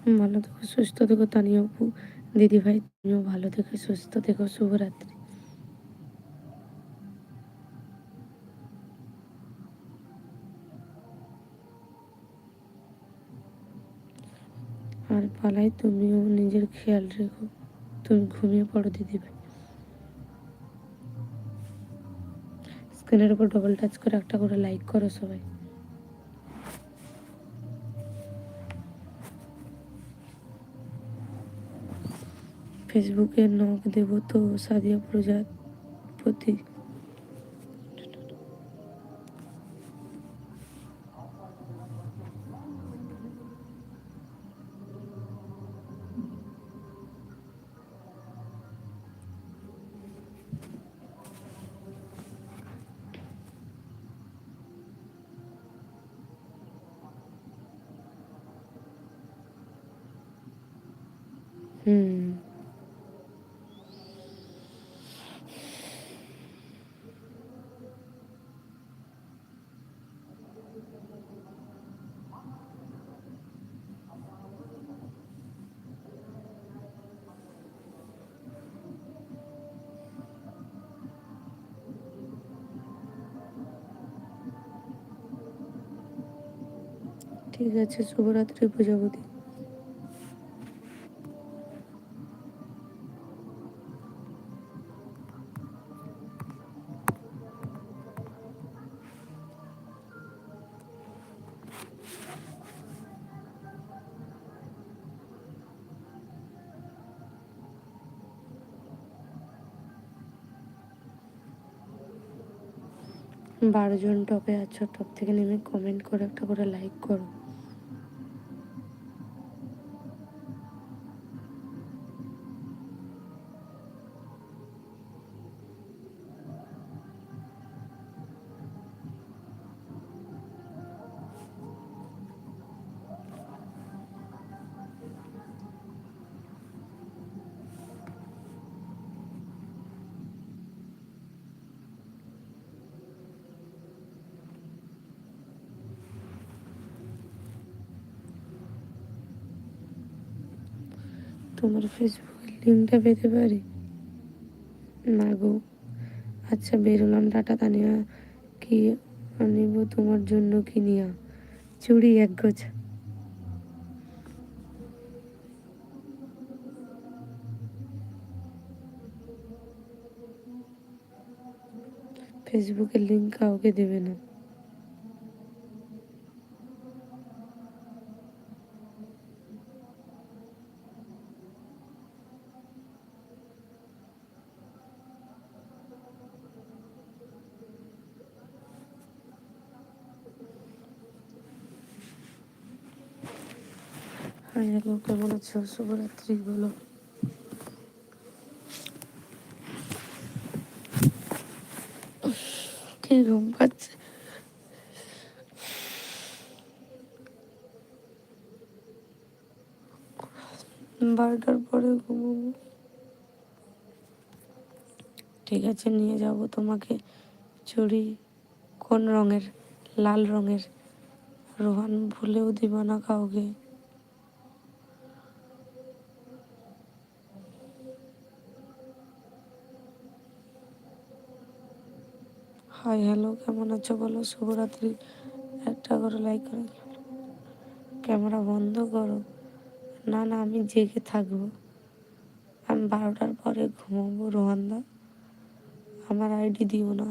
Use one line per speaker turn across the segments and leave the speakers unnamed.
ভালো থেকো, সুস্থ থেকো তানিয়া আপু, দিদিভাই তুমিও ভালো থেকো, সুস্থ থেকো, শুভরাত্রি। আর পালাই তুমিও নিজের খেয়াল রেখো, তুমি ঘুমিয়ে পড়ো দিদিভাই। স্ক্রিনের উপর ডবল টাচ করে একটা করে লাইক করো সবাই। ফেসবুকে নক দেবো তো সাদিয়া প্রজাপতি। হুম, ঠিক আছে, শুভরাত্রি প্রজাপতি। বারো জন টপে আছো, টপ থেকে নেমে কমেন্ট করে একটা করে লাইক করো। তোমার ফেসবুকের লিঙ্কটা পেতে পারি? না গো। আচ্ছা বেরোলাম, টাটা তানিয়া। কি আনিব তোমার জন্য কিনিয়া? চুড়ি এক গোছ। ফেসবুকের লিঙ্ক কাউকে দেবে না। হাই হ্যালো, কেমন আছো? শুভরাত্রি বলো। কি ঘুম পাচ্ছে? 12টার পরে ঘুমোবো। ঠিক আছে, নিয়ে যাব তোমাকে। চুড়ি কোন রঙের? লাল রঙের। রোহান ভুলেও দিব না কাউকে। হাই হ্যালো, কেমন আছো বলো। শুভরাত্রি। একটা করে লাইক করো। ক্যামেরা বন্ধ করো। না না, আমি জেগে থাকবো। আমি 12টার পরে ঘুমাবো রোহানদা। আমার আইডি দিও না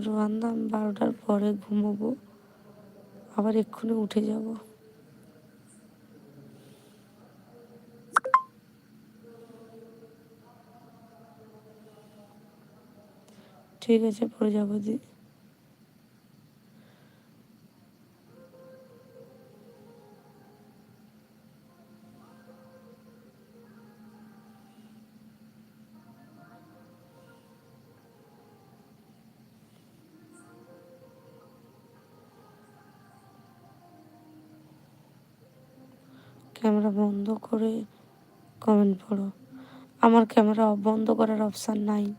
রোহানদা, আমি 12টার পরে ঘুমাবো, আবার এক্ষুনি উঠে যাব। ঠিক আছে প্রজাপতি। ক্যামেরা বন্ধ করে কমেন্ট পড়ো। আমার ক্যামেরা বন্ধ করার অপশান নাই।